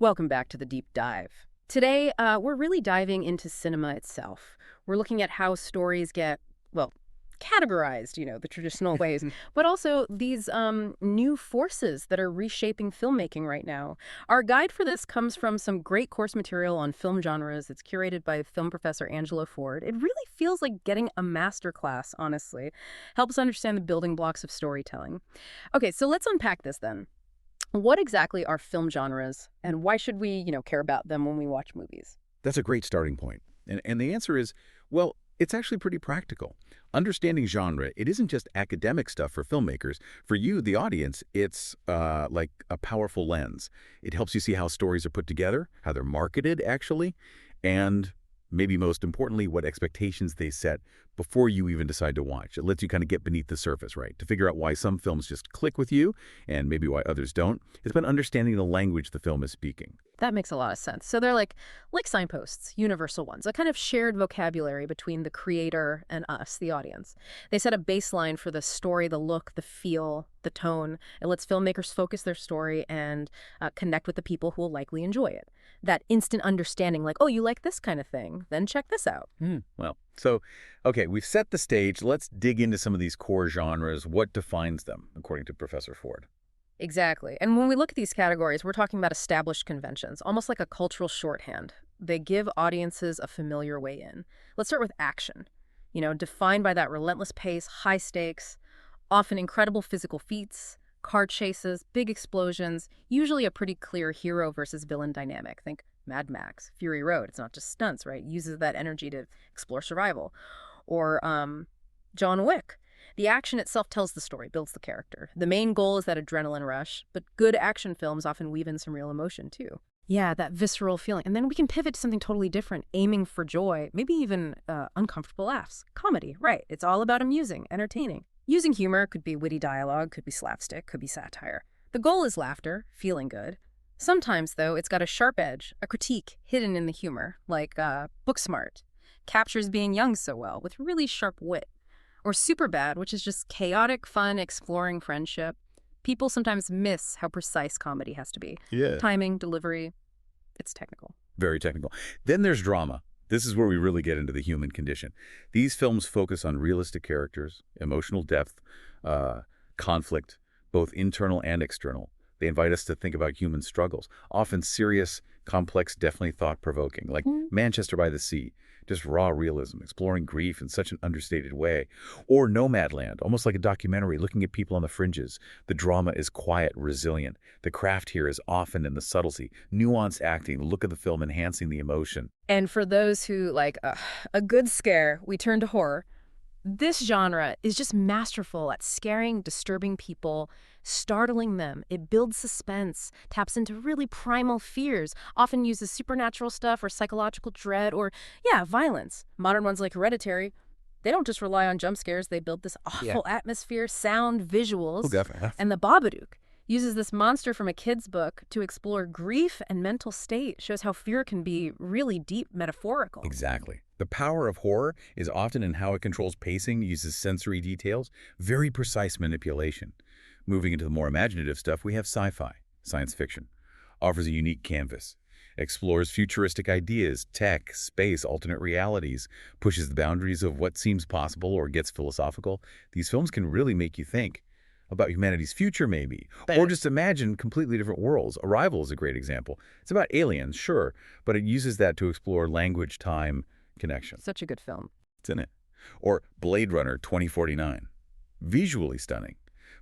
Welcome back to the deep dive. Today, we're really diving into cinema itself. We're looking at how stories get, well, categorized, the traditional ways, but also these new forces that are reshaping filmmaking right now. Our guide for this comes from some great course material on film genres. It's curated by film professor Angela Ford. It really feels like getting a master class, honestly. Helps understand the building blocks of storytelling. Okay, so let's unpack this then. What exactly are film genres, and why should we, care about them when we watch movies? That's a great starting point. And the answer is, well, it's actually pretty practical. Understanding genre, it isn't just academic stuff for filmmakers. For you, the audience, it's like a powerful lens. It helps you see how stories are put together, how they're marketed, actually, and maybe most importantly, what expectations they set before you even decide to watch. It lets you kind of get beneath the surface, right? To figure out why some films just click with you and maybe why others don't. It's about understanding the language the film is speaking. That makes a lot of sense. So they're like signposts, universal ones, a kind of shared vocabulary between the creator and us, the audience. They set a baseline for the story, the look, the feel, the tone. It lets filmmakers focus their story and connect with the people who will likely enjoy it. That instant understanding, like, oh, you like this kind of thing, then check this out. Okay, we've set the stage. Let's dig into some of these core genres. What defines them, according to Professor Ford? Exactly. And when we look at these categories, we're talking about established conventions, almost like a cultural shorthand. They give audiences a familiar way in. Let's start with action. Defined by that relentless pace, high stakes, often incredible physical feats, car chases, big explosions, usually a pretty clear hero versus villain dynamic. Think Mad Max, Fury Road. It's not just stunts, right? It uses that energy to explore survival. Or John Wick. The action itself tells the story, builds the character. The main goal is that adrenaline rush, but good action films often weave in some real emotion, too. Yeah, that visceral feeling. And then we can pivot to something totally different, aiming for joy, maybe even uncomfortable laughs. Comedy, right. It's all about amusing, entertaining. Using humor could be witty dialogue, could be slapstick, could be satire. The goal is laughter, feeling good. Sometimes, though, it's got a sharp edge, a critique hidden in the humor, like Booksmart captures being young so well, with really sharp wit. Or Superbad, which is just chaotic fun exploring friendship. People sometimes miss how precise comedy has to be. Yeah. Timing, delivery, it's technical. Very technical. Then there's drama. This is where we really get into the human condition. These films focus on realistic characters, emotional depth, conflict, both internal and external. They invite us to think about human struggles, often serious, complex, definitely thought-provoking, like Manchester by the Sea, just raw realism, exploring grief in such an understated way. Or Nomadland, almost like a documentary looking at people on the fringes. The drama is quiet, resilient. The craft here is often in the subtlety, nuanced acting, the look of the film enhancing the emotion. And for those who like a good scare, we turn to horror. This genre is just masterful at scaring, disturbing people, startling them. It builds suspense, taps into really primal fears, often uses supernatural stuff or psychological dread or, violence. Modern ones like Hereditary, they don't just rely on jump scares. They build this awful atmosphere, sound, visuals. Oh, definitely. And The Babadook uses this monster from a kid's book to explore grief and mental state, shows how fear can be really deep metaphorical. Exactly. The power of horror is often in how it controls pacing, uses sensory details, very precise manipulation. Moving into the more imaginative stuff, we have sci-fi, science fiction. Offers a unique canvas. Explores futuristic ideas, tech, space, alternate realities, pushes the boundaries of what seems possible or gets philosophical. These films can really make you think about humanity's future, maybe, or just imagine completely different worlds. Arrival is a great example. It's about aliens, sure, but it uses that to explore language, time, connection. Such a good film. It's in it. Or Blade Runner 2049. Visually stunning,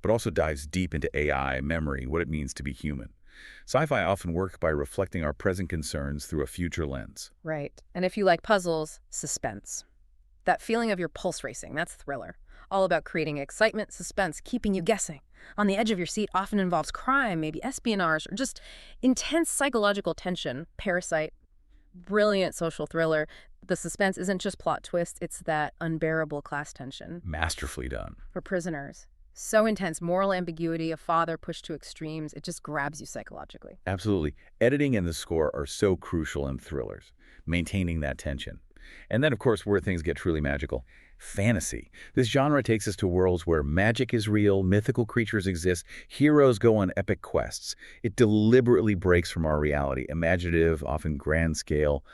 but also dives deep into AI, memory, what it means to be human. Sci-fi often works by reflecting our present concerns through a future lens. Right. And if you like puzzles, suspense. That feeling of your pulse racing, that's thriller. All about creating excitement, suspense, keeping you guessing. On the edge of your seat often involves crime, maybe espionage, or just intense psychological tension. Parasite, brilliant social thriller. The suspense isn't just plot twist, it's that unbearable class tension. Masterfully done. For Prisoners. So intense, moral ambiguity, a father pushed to extremes, it just grabs you psychologically. Absolutely. Editing and the score are so crucial in thrillers, maintaining that tension. And then, of course, where things get truly magical. Fantasy. This genre takes us to worlds where magic is real, mythical creatures exist, heroes go on epic quests. It deliberately breaks from our reality, imaginative, often grand scale.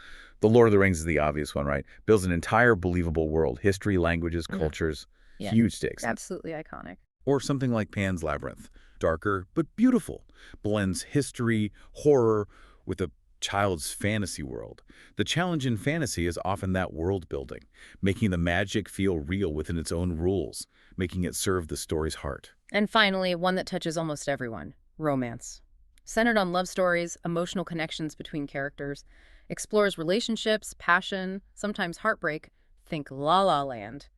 The Lord of the Rings is the obvious one, right? Builds an entire believable world, history, languages, cultures, Yeah, huge stakes. absolutely iconic. Or something like Pan's Labyrinth, darker but beautiful, blends history, horror with a child's fantasy world. The challenge in fantasy is often that world building, making the magic feel real within its own rules, making it serve the story's heart. And finally, one that touches almost everyone, romance. Centered on love stories, emotional connections between characters, explores relationships, passion, sometimes heartbreak. Think La La Land.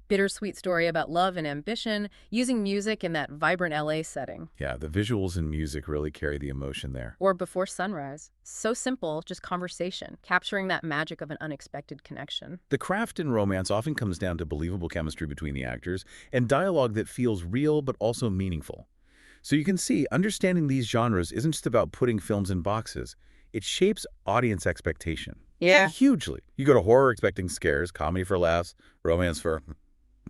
Bittersweet story about love and ambition, using music in that vibrant LA setting. Yeah, the visuals and music really carry the emotion there. Or Before Sunrise. So simple, just conversation, capturing that magic of an unexpected connection. The craft in romance often comes down to believable chemistry between the actors and dialogue that feels real but also meaningful. So you can see, understanding these genres isn't just about putting films in boxes. It shapes audience expectation. Yeah. Hugely. You go to horror expecting scares, comedy for laughs, romance for,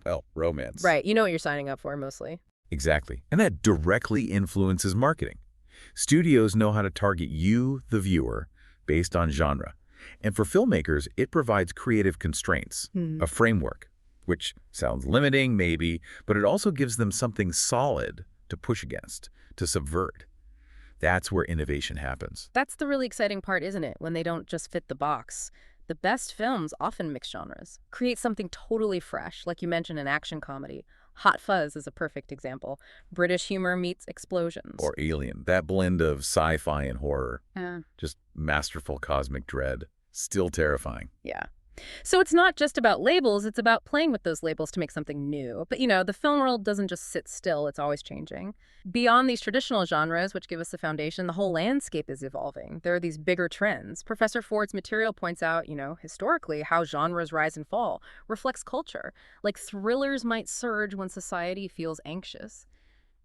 well, romance. Right, you know what you're signing up for mostly. Exactly. And that directly influences marketing. Studios know how to target you, the viewer, based on genre. And for filmmakers, it provides creative constraints, a framework, which sounds limiting, maybe, but it also gives them something solid to push against, to subvert. That's where innovation happens. That's the really exciting part, isn't it? When they don't just fit the box. The best films often mix genres, create something totally fresh, like you mentioned an action comedy. Hot Fuzz is a perfect example. British humor meets explosions. Or Alien, that blend of sci-fi and horror. Yeah. Just masterful cosmic dread. Still terrifying. Yeah. So it's not just about labels, it's about playing with those labels to make something new. But, the film world doesn't just sit still, it's always changing. Beyond these traditional genres, which give us the foundation, the whole landscape is evolving. There are these bigger trends. Professor Ford's material points out, historically, how genres rise and fall, reflects culture. Like thrillers might surge when society feels anxious.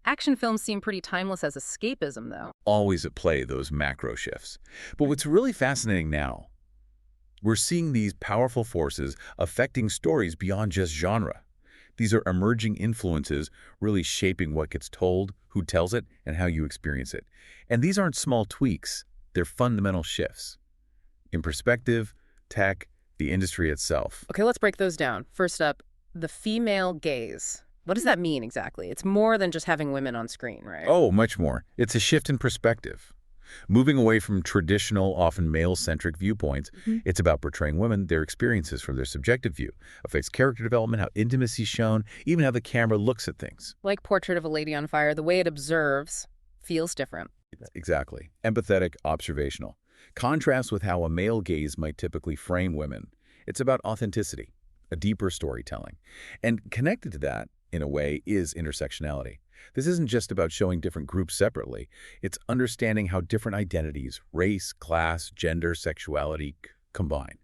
Action films seem pretty timeless as escapism, though. Always at play, those macro shifts. But what's really fascinating now, we're seeing these powerful forces affecting stories beyond just genre. These are emerging influences really shaping what gets told, who tells it, and how you experience it. And these aren't small tweaks, they're fundamental shifts. In perspective, tech, the industry itself. Okay, let's break those down. First up, the female gaze. What does that mean exactly? It's more than just having women on screen, right? Oh, much more. It's a shift in perspective. Moving away from traditional, often male-centric viewpoints, it's about portraying women, their experiences from their subjective view, affects character development, how intimacy is shown, even how the camera looks at things. Like Portrait of a Lady on Fire, the way it observes feels different. Exactly. Empathetic, observational. Contrast with how a male gaze might typically frame women. It's about authenticity, a deeper storytelling. And connected to that, in a way, is intersectionality. This isn't just about showing different groups separately. It's understanding how different identities, race, class, gender, sexuality combine,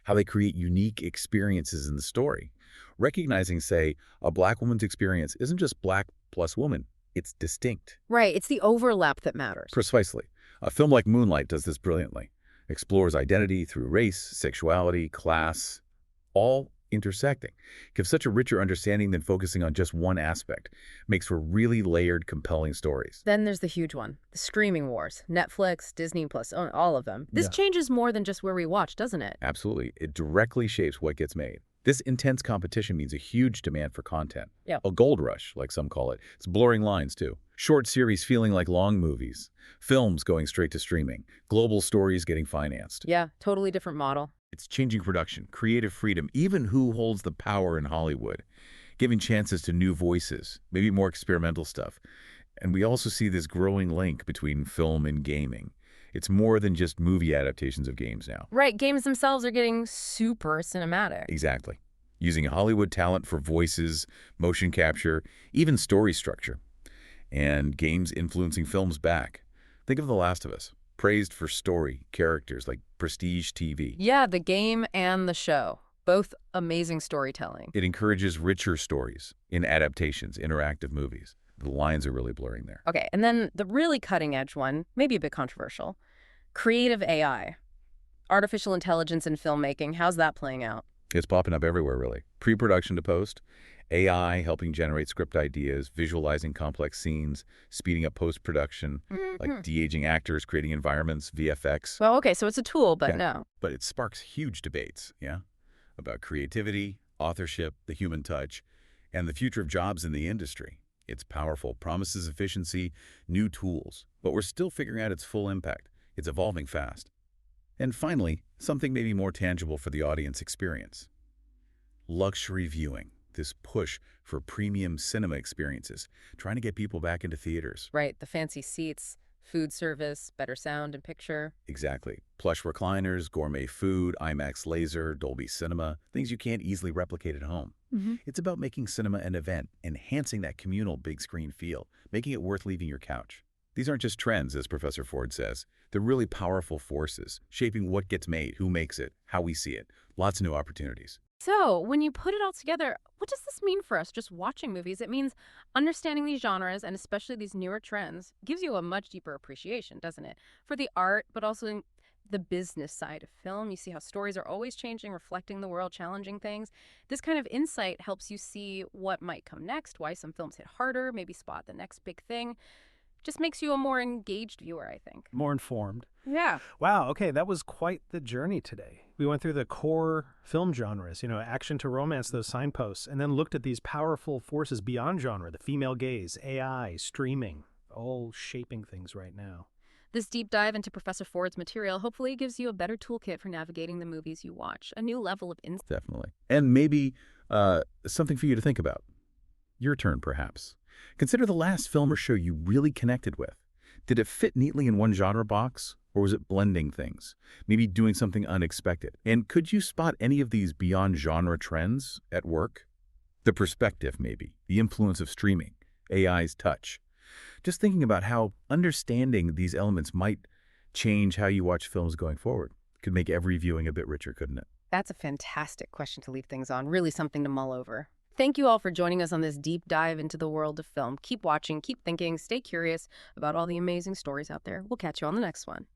how they create unique experiences in the story. Recognizing, say, a Black woman's experience isn't just Black plus woman, it's distinct. Right, it's the overlap that matters. Precisely. A film like Moonlight does this brilliantly. Explores identity through race, sexuality, class, all intersecting. Gives such a richer understanding than focusing on just one aspect. Makes for really layered, compelling stories. Then there's the huge one, the streaming wars. Netflix, Disney+, all of them. This changes more than just where we watch, doesn't it? Absolutely. It directly shapes what gets made. This intense competition means a huge demand for content. Yeah. A gold rush, like some call it. It's blurring lines, too. Short series feeling like long movies. Films going straight to streaming. Global stories getting financed. Yeah, totally different model. It's changing production, creative freedom, even who holds the power in Hollywood. Giving chances to new voices, maybe more experimental stuff. And we also see this growing link between film and gaming. It's more than just movie adaptations of games now. Right, games themselves are getting super cinematic. Exactly. Using Hollywood talent for voices, motion capture, even story structure. And games influencing films back. Think of The Last of Us. Praised for story, characters like prestige TV. Yeah, the game and the show. Both amazing storytelling. It encourages richer stories in adaptations, interactive movies. The lines are really blurring there. Okay, and then the really cutting edge one, maybe a bit controversial. Creative AI. Artificial intelligence in filmmaking, how's that playing out? It's popping up everywhere, really. Pre-production to post, AI helping generate script ideas, visualizing complex scenes, speeding up post-production, like Mhm. de-aging actors, creating environments, VFX. Well, okay, so it's a tool, but Yeah. no. But it sparks huge debates, yeah? About creativity, authorship, the human touch, and the future of jobs in the industry. It's powerful, promises efficiency, new tools, but we're still figuring out its full impact. It's evolving fast. And finally, something maybe more tangible for the audience experience. Luxury viewing, this push for premium cinema experiences, trying to get people back into theaters. Right, the fancy seats, food service, better sound and picture. Exactly. Plush recliners, gourmet food, IMAX laser, Dolby Cinema, things you can't easily replicate at home. Hmm. It's about making cinema an event, enhancing that communal big screen feel, making it worth leaving your couch. These aren't just trends, as Professor Ford says. They're really powerful forces, shaping what gets made, who makes it, how we see it. Lots of new opportunities. So, when you put it all together, what does this mean for us just watching movies? It means understanding these genres and especially these newer trends gives you a much deeper appreciation, doesn't it? For the art, but also in the business side of film. You see how stories are always changing, reflecting the world, challenging things. This kind of insight helps you see what might come next, why some films hit harder, maybe spot the next big thing. Just makes you a more engaged viewer, I think. More informed. Yeah. Wow, okay, that was quite the journey today. We went through the core film genres, action to romance, those signposts, and then looked at these powerful forces beyond genre, the female gaze, AI, streaming, all shaping things right now. This deep dive into Professor Ford's material hopefully gives you a better toolkit for navigating the movies you watch, a new level of insight. Definitely. And maybe something for you to think about. Your turn, perhaps. Consider the last film or show you really connected with. Did it fit neatly in one genre box, or was it blending things? Maybe doing something unexpected? And could you spot any of these beyond genre trends at work? The perspective, maybe. The influence of streaming. AI's touch. Just thinking about how understanding these elements might change how you watch films going forward. Could make every viewing a bit richer, couldn't it? That's a fantastic question to leave things on, really something to mull over. Thank you all for joining us on this deep dive into the world of film. Keep watching, keep thinking, stay curious about all the amazing stories out there. We'll catch you on the next one.